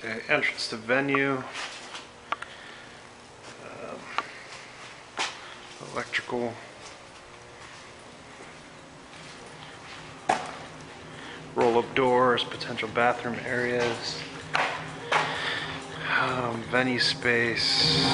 Okay, entrance to venue. Electrical. Roll-up doors, potential bathroom areas. Venue space.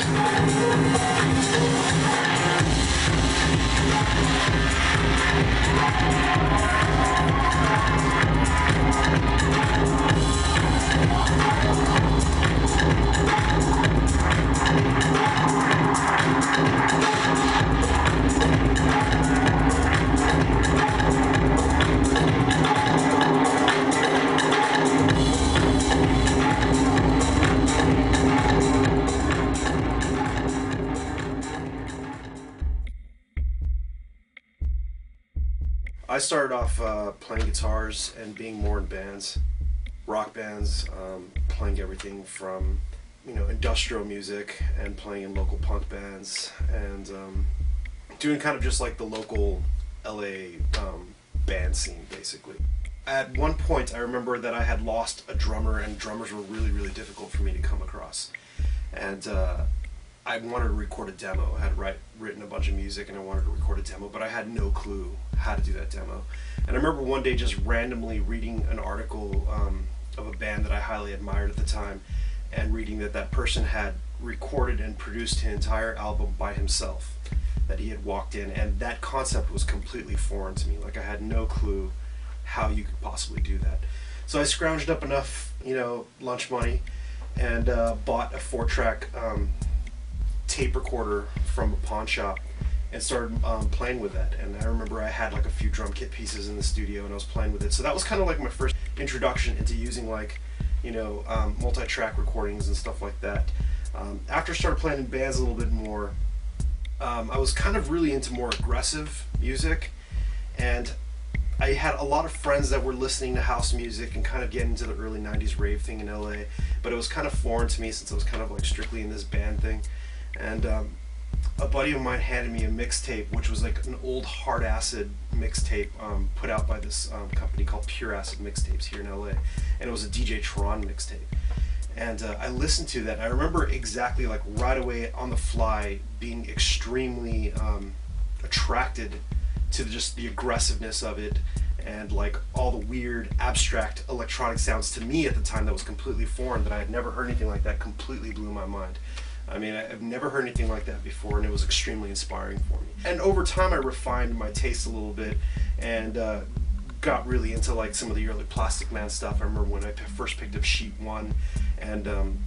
I started off playing guitars and being more in bands, rock bands, playing everything from, industrial music and playing in local punk bands and doing kind of just like the local LA band scene, basically. At one point, I remember that I had lost a drummer, and drummers were really, really difficult for me to come across. And I wanted to record a demo. I had written a bunch of music and I wanted to record a demo, but I had no clue how to do that demo. And I remember one day just randomly reading an article of a band that I highly admired at the time, and reading that that person had recorded and produced an entire album by himself, that he had walked in, and that concept was completely foreign to me. Like, I had no clue how you could possibly do that. So I scrounged up enough, lunch money, and bought a 4-track tape recorder from a pawn shop and started playing with that. And I remember I had like a few drum kit pieces in the studio and I was playing with it. So that was kind of like my first introduction into using like, multi-track recordings and stuff like that. After I started playing in bands a little bit more, I was kind of really into more aggressive music, and I had a lot of friends that were listening to house music and kind of getting into the early 90s rave thing in LA, but it was kind of foreign to me since I was kind of like strictly in this band thing. And a buddy of mine handed me a mixtape, which was like an old Hard Acid mixtape put out by this company called Pure Acid Mixtapes here in LA, and it was a DJ Tron mixtape. And I listened to that. I remember exactly, like right away on the fly, being extremely attracted to just the aggressiveness of it, and like all the weird abstract electronic sounds to me at the time that was completely foreign, that I had never heard anything like that. Completely blew my mind. I mean, I've never heard anything like that before, and it was extremely inspiring for me. And over time I refined my taste a little bit and got really into like some of the early Plastic Man stuff. I remember when I first picked up Sheet 1 and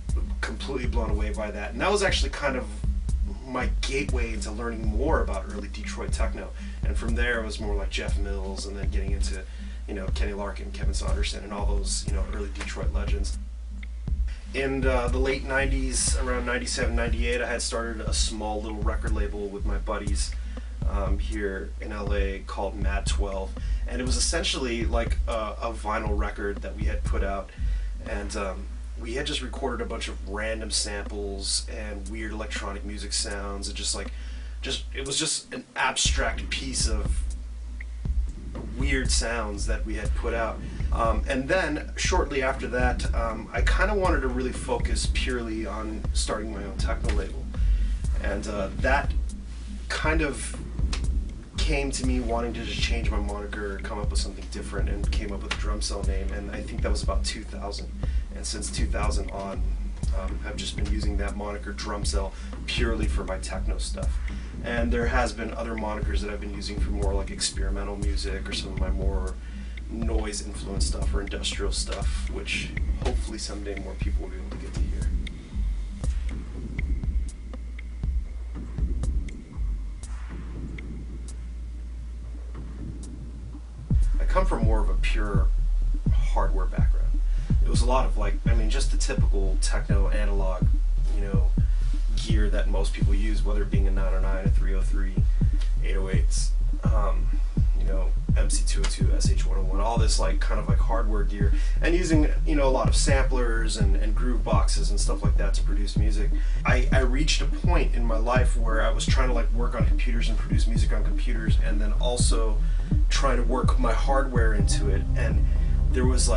completely blown away by that. And that was actually kind of my gateway into learning more about early Detroit techno. And from there it was more like Jeff Mills, and then getting into, Kenny Larkin, Kevin Saunderson, and all those, early Detroit legends. In the late 90s, around 97, 98, I had started a small little record label with my buddies here in LA called Mad 12, and it was essentially like a vinyl record that we had put out, and we had just recorded a bunch of random samples and weird electronic music sounds, and it was just an abstract piece of weird sounds that we had put out. And then shortly after that, I kind of wanted to really focus purely on starting my own techno label, and that kind of came to me wanting to just change my moniker, come up with something different, and came up with the Drumcell name. And I think that was about 2000, and since 2000 on, I've just been using that moniker Drumcell purely for my techno stuff. And there has been other monikers that I've been using for more like experimental music or some of my more noise influenced stuff or industrial stuff, which hopefully someday more people will be able to get to hear. I come from more of a pure hardware background. It was a lot of just the typical techno analog, gear that most people use, whether it being a 909, a 303, 808s, MC202, SH101, all this kind of hardware gear, and using a lot of samplers and groove boxes and stuff like that to produce music. I reached a point in my life where I was trying to work on computers and produce music on computers, and then also trying to work my hardware into it, and there was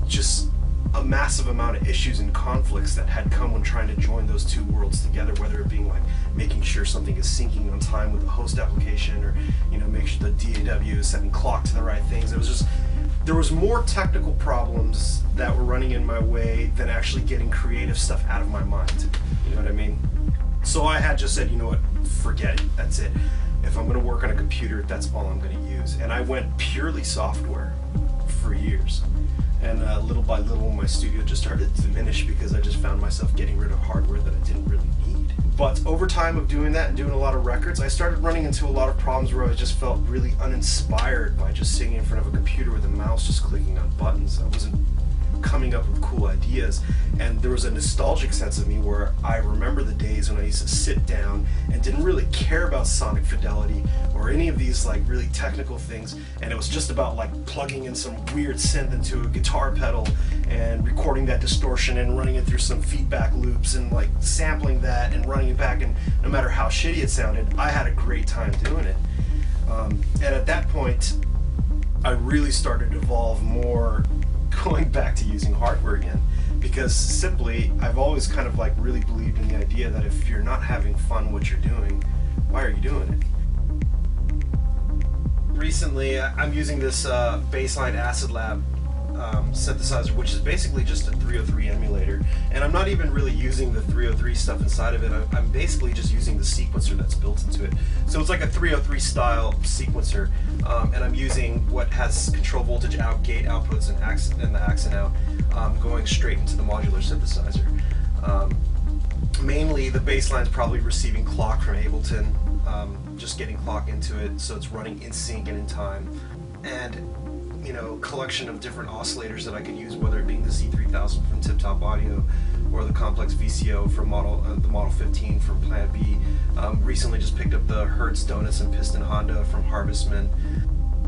just a massive amount of issues and conflicts that had come when trying to join those two worlds together, whether it being like making sure something is syncing on time with the host application, or make sure the DAW is setting clock to the right things. It was just, there was more technical problems that were running in my way than actually getting creative stuff out of my mind. You know what I mean? So I had just said, you know what, forget it, that's it. If I'm going to work on a computer, that's all I'm going to use. And I went purely software for years. And little by little, my studio just started to diminish because I just found myself getting rid of hardware that I didn't really need. But over time of doing that and doing a lot of records, I started running into a lot of problems where I just felt really uninspired by just sitting in front of a computer with a mouse just clicking on buttons. I wasn't coming up with cool ideas, and there was a nostalgic sense of me where I remember the days when I used to sit down and didn't really care about sonic fidelity or any of these like really technical things, and it was just about like plugging in some weird synth into a guitar pedal and recording that distortion and running it through some feedback loops and like sampling that and running it back, and no matter how shitty it sounded, I had a great time doing it. And at that point I really started to evolve more going back to using hardware again, because simply I've always kind of like really believed in the idea that if you're not having fun what you're doing, why are you doing it? Recently I'm using this Bassline Acid Lab synthesizer, which is basically just a 303 emulator, and I'm not even really using the 303 stuff inside of it. I'm basically just using the sequencer that's built into it. So it's like a 303 style sequencer, and I'm using what has control voltage out, gate outputs, and the accent out, going straight into the modular synthesizer. Mainly the bass line's probably receiving clock from Ableton, just getting clock into it so it's running in sync and in time, and collection of different oscillators that I can use, whether it being the Z3000 from Tip Top Audio or the complex VCO from the Model 15 from Plan B. Recently just picked up the Hertz Donuts and Piston Honda from Harvestman.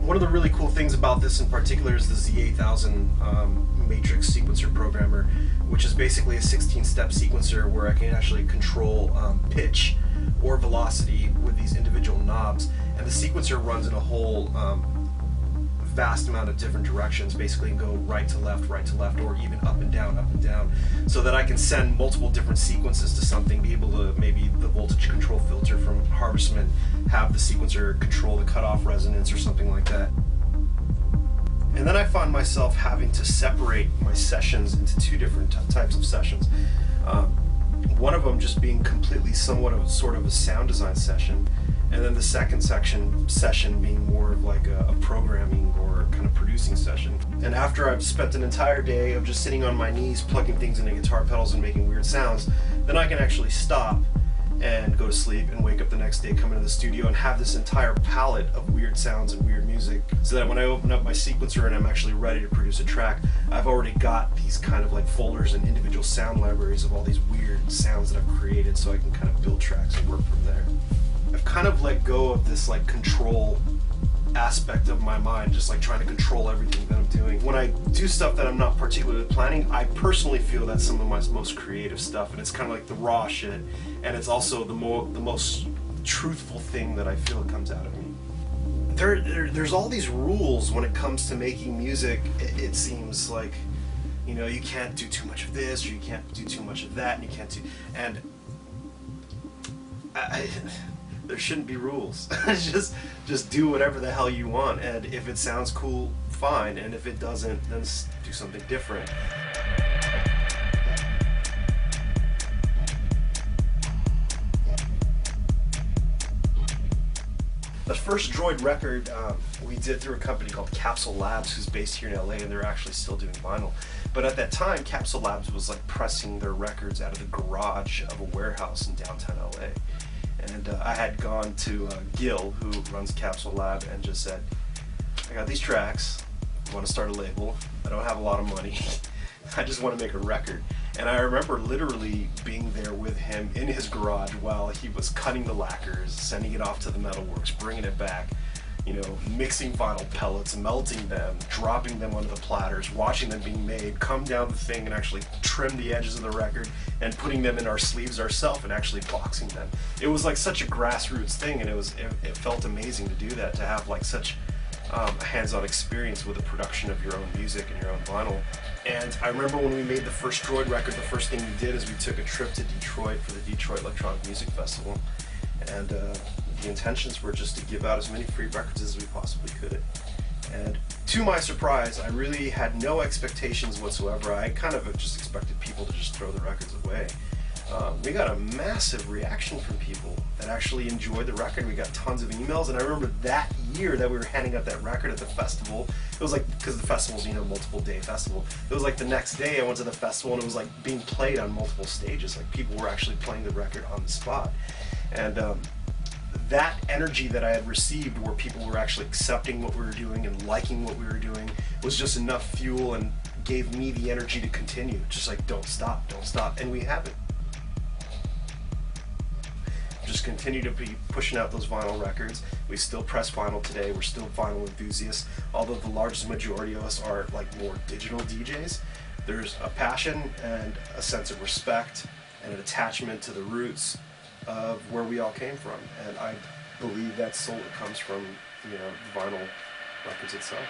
One of the really cool things about this in particular is the Z8000 Matrix Sequencer Programmer, which is basically a 16-step sequencer where I can actually control pitch or velocity with these individual knobs, and the sequencer runs in a whole vast amount of different directions, basically go right to left, or even up and down, so that I can send multiple different sequences to something, be able to maybe the voltage control filter from Harvestman, have the sequencer control the cutoff resonance or something like that. And then I find myself having to separate my sessions into two different types of sessions. One of them just being completely somewhat of sort of a sound design session, and then the second session being more of like a programming or kind of producing session. And after I've spent an entire day of just sitting on my knees plugging things into guitar pedals and making weird sounds, then I can actually stop and go to sleep and wake up the next day, come into the studio, and have this entire palette of weird sounds and weird music, so that when I open up my sequencer and I'm actually ready to produce a track, I've already got these kind of like folders and individual sound libraries of all these weird sounds that I've created, so I can kind of build tracks and work from there. I've kind of let go of this like control aspect of my mind, just like trying to control everything that I'm doing. When I do stuff that I'm not particularly planning, I personally feel that's some of my most creative stuff, and it's kind of like the raw shit, and it's also the most truthful thing that I feel comes out of me. There's all these rules when it comes to making music. It seems like, you can't do too much of this, or you can't do too much of that, and you can't do, and there shouldn't be rules. just do whatever the hell you want, and if it sounds cool, fine, and if it doesn't, then do something different. The first Droid record we did through a company called Capsule Labs, who's based here in LA, and they're actually still doing vinyl. But at that time, Capsule Labs was like pressing their records out of the garage of a warehouse in downtown LA. And I had gone to Gil, who runs Capsule Lab, and just said, I got these tracks, I want to start a label, I don't have a lot of money, I just want to make a record. And I remember literally being there with him in his garage while he was cutting the lacquers, sending it off to the metalworks, bringing it back, mixing vinyl pellets, melting them, dropping them onto the platters, watching them being made, come down the thing and actually trim the edges of the record, and putting them in our sleeves ourselves and actually boxing them. It was like such a grassroots thing, and it felt amazing to do that, to have like such a hands-on experience with the production of your own music and your own vinyl. And I remember when we made the first Droid record, the first thing we did is we took a trip to Detroit for the Detroit Electronic Music Festival. And the intentions were just to give out as many free records as we possibly could. And to my surprise, I really had no expectations whatsoever. I kind of just expected people to just throw the records away. We got a massive reaction from people that actually enjoyed the record. We got tons of emails, and I remember that year that we were handing out that record at the festival. It was like, because the festival's, you know, multiple day festival. It was like the next day I went to the festival and it was like being played on multiple stages. Like people were actually playing the record on the spot. And that energy that I had received, where people were actually accepting what we were doing and liking what we were doing, was just enough fuel and gave me the energy to continue. Just like, don't stop, don't stop. And we haven't. Just continue to be pushing out those vinyl records. We still press vinyl today. We're still vinyl enthusiasts. Although the largest majority of us are like more digital DJs, there's a passion and a sense of respect and an attachment to the roots of where we all came from. And I believe that soul that comes from, you know, vinyl records itself.